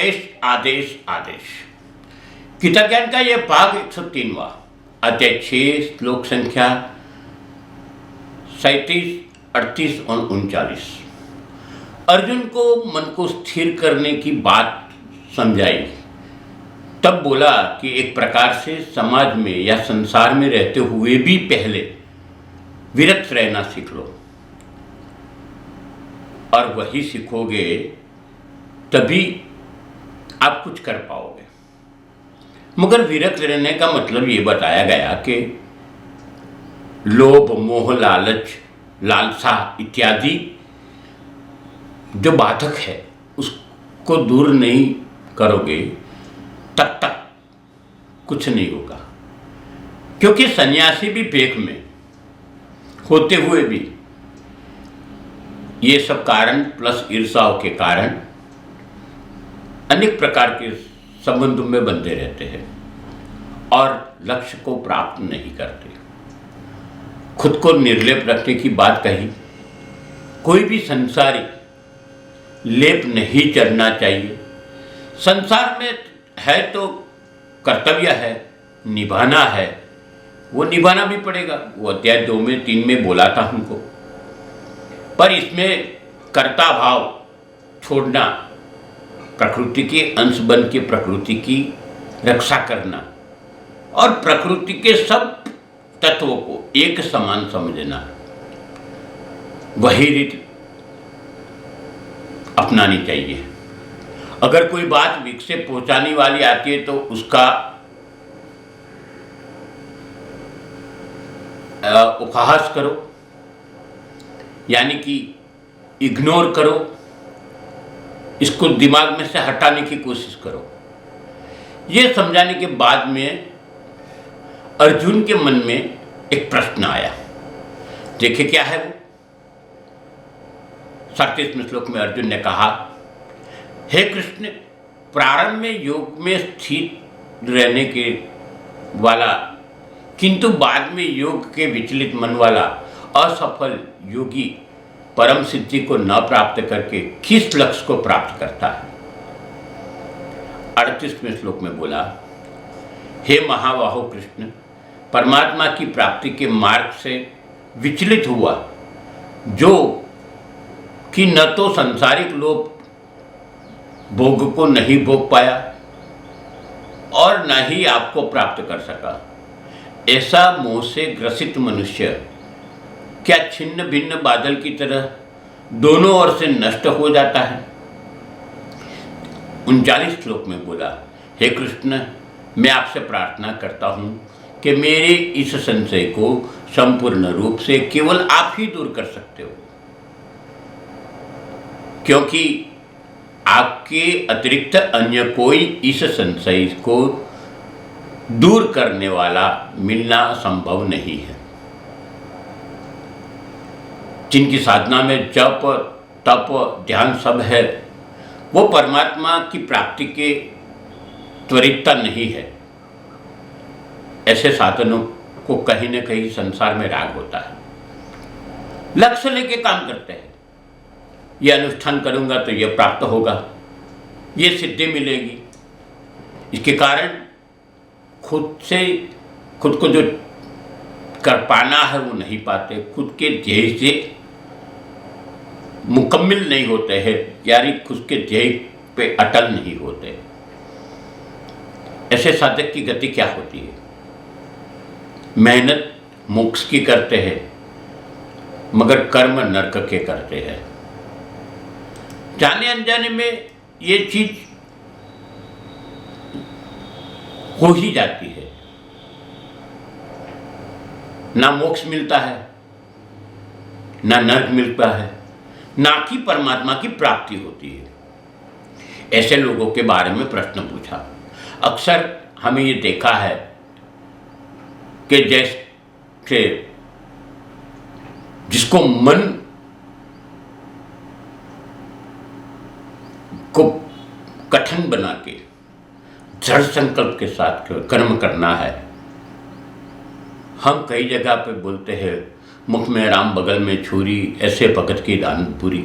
आवेश आदेश आदेश। गीता ज्ञान का यह भाग 103वां, अध्याय 6, श्लोक संख्या 37, 38 और 39। अर्जुन को मन को स्थिर करने की बात समझाई। तब बोला कि एक प्रकार से समाज में या संसार में रहते हुए भी पहले विरक्त रहना सीख लो, और वही सीखोगे तभी आप कुछ कर पाओगे। मगर विरक्त रहने का मतलब ये बताया गया कि लोभ, मोह, लालच, लालसा इत्यादि जो बाधक है उसको दूर नहीं करोगे तब तक कुछ नहीं होगा। क्योंकि सन्यासी भी पेट में होते हुए भी ये सब कारण प्लस ईर्ष्याओं के कारण अनेक प्रकार के संबंधों में बंधे रहते हैं और लक्ष्य को प्राप्त नहीं करते। खुद को निर्लेप रखने की बात कही। कोई भी संसारी लेप नहीं चढ़ना चाहिए। संसार में है तो कर्तव्य है, निभाना है, वो निभाना भी पड़ेगा। वो अध्याय 2 में 3 में बोला था हमको। पर इसमें कर्ता भाव छोड़ना, प्रकृति के अंश बन के प्रकृति की रक्षा करना और प्रकृति के सब तत्वों को एक समान समझना, वही रीत अपनानी चाहिए। अगर कोई बात विकसित पहुंचाने वाली आती है तो उसका उपहास करो, यानी कि इग्नोर करो, इसको दिमाग में से हटाने की कोशिश करो। ये समझाने के बाद में अर्जुन के मन में एक प्रश्न आया। देखिए क्या है वो। 37वें श्लोक में अर्जुन ने कहा, हे कृष्ण, प्रारंभ में योग में स्थित रहने के वाला किंतु बाद में योग के विचलित मन वाला असफल योगी परम सिद्धि को न प्राप्त करके किस लक्ष्य को प्राप्त करता है। 38वें श्लोक में बोला, हे महाबाहो कृष्ण, परमात्मा की प्राप्ति के मार्ग से विचलित हुआ जो कि न तो सांसारिक लोभ भोग को नहीं भोग पाया और न ही आपको प्राप्त कर सका, ऐसा मोह से ग्रसित मनुष्य क्या छिन्न भिन्न बादल की तरह दोनों ओर से नष्ट हो जाता है। 39 श्लोक में बोला, हे कृष्ण, मैं आपसे प्रार्थना करता हूँ कि मेरे इस संशय को संपूर्ण रूप से केवल आप ही दूर कर सकते हो, क्योंकि आपके अतिरिक्त अन्य कोई इस संशय को दूर करने वाला मिलना संभव नहीं है। जिनकी साधना में जप, तप, ध्यान सब है, वो परमात्मा की प्राप्ति के त्वरितता नहीं है। ऐसे साधनों को कहीं न कहीं संसार में राग होता है। लक्ष्य लेके काम करते हैं, ये अनुष्ठान करूंगा तो ये प्राप्त होगा, ये सिद्धि मिलेगी। इसके कारण खुद को जो कर पाना है वो नहीं पाते, खुद के ध्येय से मुकम्मिल नहीं होते हैं, यानी खुद के ध्येय पे अटल नहीं होते। ऐसे साधक की गति क्या होती है? मेहनत मोक्ष की करते हैं मगर कर्म नरक के करते हैं। जाने अनजाने में ये चीज हो ही जाती है। ना मोक्ष मिलता है, ना नरक मिलता है, ना कि परमात्मा की प्राप्ति होती है। ऐसे लोगों के बारे में प्रश्न पूछा। अक्सर हमें ये देखा है कि जैसे जिसको मन को कठिन बना के दृढ़ संकल्प के साथ कर्म करना है, हम कई जगह पे बोलते हैं, मुख में राम बगल में छुरी, ऐसे भगत की दान पूरी।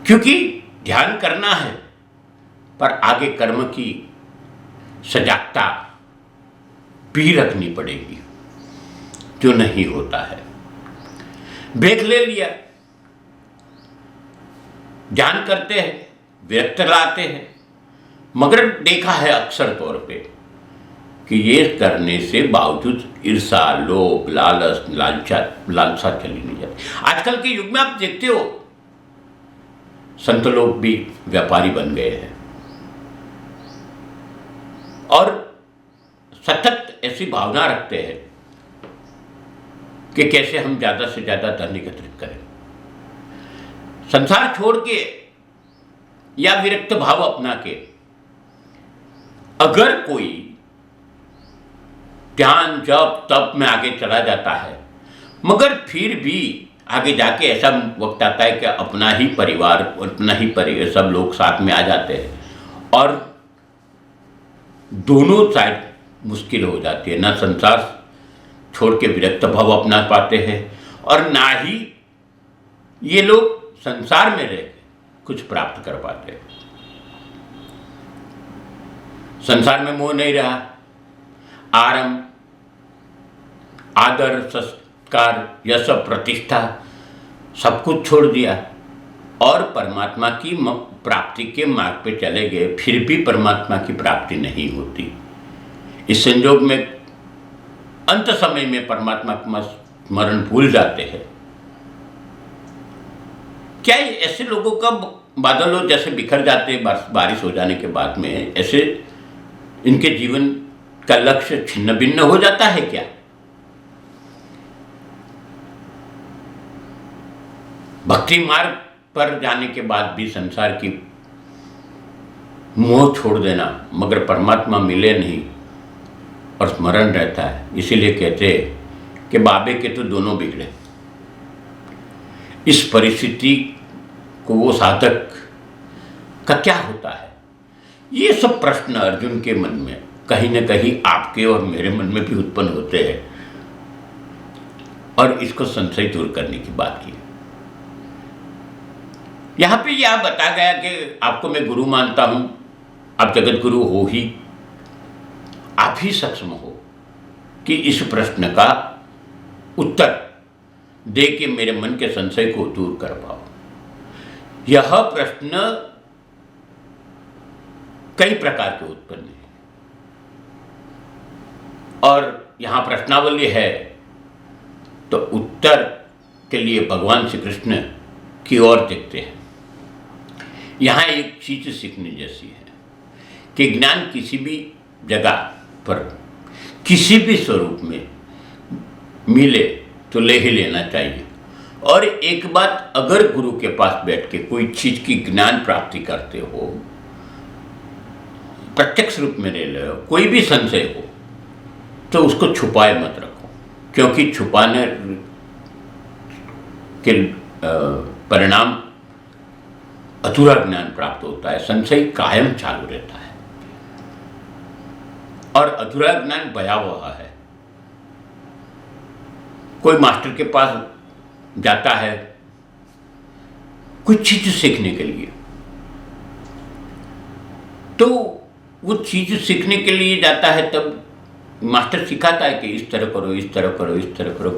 क्योंकि ध्यान करना है पर आगे कर्म की सजागता भी रखनी पड़ेगी, जो नहीं होता है। ब्रेक ले लिया, ध्यान करते हैं, विरक्त लाते हैं, मगर देखा है अक्सर तौर पे कि ये करने से बावजूद ईर्षा, लोभ, लालच, लालसा चली नहीं जाती। आजकल के युग में आप देखते हो संत लोग भी व्यापारी बन गए हैं और सतत ऐसी भावना रखते हैं कि कैसे हम ज्यादा से ज्यादा धन एकत्रित करें। संसार छोड़ के या विरक्त भाव अपना के अगर कोई ध्यान, जप, तप में आगे चला जाता है, मगर फिर भी आगे जाके ऐसा वक्त आता है कि अपना ही परिवार सब लोग साथ में आ जाते हैं और दोनों साइड मुश्किल हो जाती है। ना संसार छोड़ के विरक्त भाव अपना पाते हैं और ना ही ये लोग संसार में रह कुछ प्राप्त कर पाते हैं। संसार में मोह नहीं रहा, आराम, आदर, संस्कार, यश, प्रतिष्ठा सब कुछ छोड़ दिया और परमात्मा की प्राप्ति के मार्ग पे चले गए, फिर भी परमात्मा की प्राप्ति नहीं होती। इस संजोग में अंत समय में परमात्मा का स्मरण भूल जाते हैं। क्या ऐसे लोगों का बादलों जैसे बिखर जाते हैं बारिश हो जाने के बाद में, ऐसे इनके जीवन का लक्ष्य छिन्न भिन्न हो जाता है क्या? भक्ति मार्ग पर जाने के बाद भी संसार की मोह छोड़ देना, मगर परमात्मा मिले नहीं और स्मरण रहता है। इसीलिए कहते हैं कि बाबे के तो दोनों बिगड़े। इस परिस्थिति को वो साधक का क्या होता है? ये सब प्रश्न अर्जुन के मन में कहीं न कहीं आपके और मेरे मन में भी उत्पन्न होते हैं और इसको संशय दूर करने की बात की। यहां पे यह बता गया कि आपको मैं गुरु मानता हूं, आप जगत गुरु हो ही, आप ही सक्षम हो कि इस प्रश्न का उत्तर दे के मेरे मन के संशय को दूर कर पाओ। यह प्रश्न कई प्रकार के उत्पन्न है और यहां प्रश्नावली है, तो उत्तर के लिए भगवान श्री कृष्ण की ओर देखते हैं। यहां एक चीज सीखने जैसी है कि ज्ञान किसी भी जगह पर किसी भी स्वरूप में मिले तो ले ही लेना चाहिए। और एक बात, अगर गुरु के पास बैठ के कोई चीज की ज्ञान प्राप्ति करते हो, प्रत्यक्ष रूप में ले लो, कोई भी संशय हो, तो उसको छुपाए मत रखो, क्योंकि छुपाने के परिणाम अधूरा ज्ञान प्राप्त होता है, संशय कायम चालू रहता है और अधूरा ज्ञान भयावह है। कोई मास्टर के पास जाता है कुछ चीज सीखने के लिए, तो वो चीज सीखने के लिए जाता है, तब मास्टर सिखाता है कि इस तरह करो, इस तरह करो, इस तरह करो।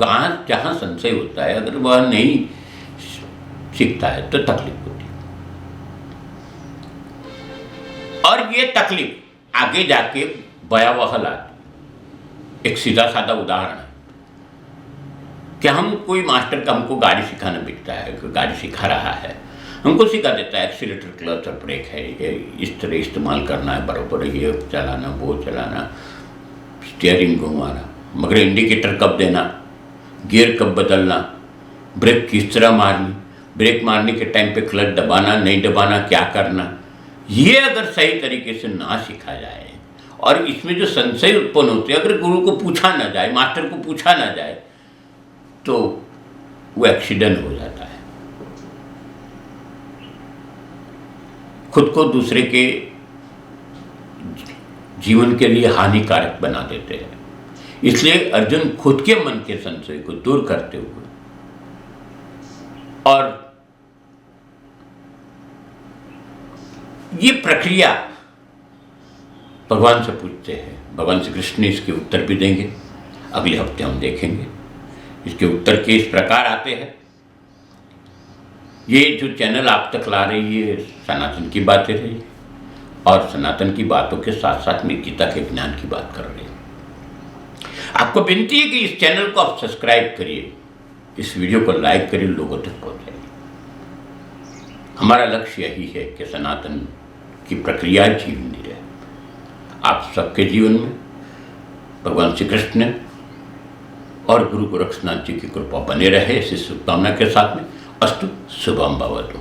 जहां संशय होता है, अगर वह नहीं सीखता है तो तकलीफ होती है और ये तकलीफ आगे जाके भयावह लाती। एक सीधा साधा उदाहरण है कि हम कोई मास्टर का हमको गाड़ी सिखाना बिकता है, कोई गाड़ी सिखा रहा है, हमको सिखा देता है एक्सीलेटर, क्लच और ब्रेक है, ये इस तरह इस्तेमाल करना है, बराबर ये चलाना, वो चलाना, स्टीयरिंग घुमाना, मगर इंडिकेटर कब देना, गियर कब बदलना, ब्रेक किस तरह मारनी, ब्रेक मारने के टाइम पे क्लच दबाना, नहीं दबाना, क्या करना, ये अगर सही तरीके से ना सीखा जाए और इसमें जो संशय उत्पन्न होते हैं, अगर गुरु को पूछा ना जाए, मास्टर को पूछा ना जाए, तो वो एक्सीडेंट हो जाता है। खुद को दूसरे के जीवन के लिए हानिकारक बना देते हैं। इसलिए अर्जुन खुद के मन के संशय को दूर करते हुए और ये प्रक्रिया भगवान से पूछते हैं, भगवान श्री कृष्ण इसके उत्तर भी देंगे, अगले हफ्ते हम देखेंगे। इसके उत्तर के इस प्रकार आते हैं। ये जो चैनल आप तक ला रही है सनातन की बातें रही, और सनातन की बातों के साथ साथ में गीता के ज्ञान की बात कर रहे हैं। आपको विनती है कि इस चैनल को आप सब्सक्राइब करिए, इस वीडियो को लाइक करिए, लोगों तक पहुंचाइए। हमारा लक्ष्य यही है कि सनातन की प्रक्रिया जीवनी रहे। आप सबके जीवन में भगवान श्री कृष्ण और गुरु गोरक्षनाथ जी की कृपा बने रहे, इसी शुभकामना के साथ में अस्तु शुभम भवतु।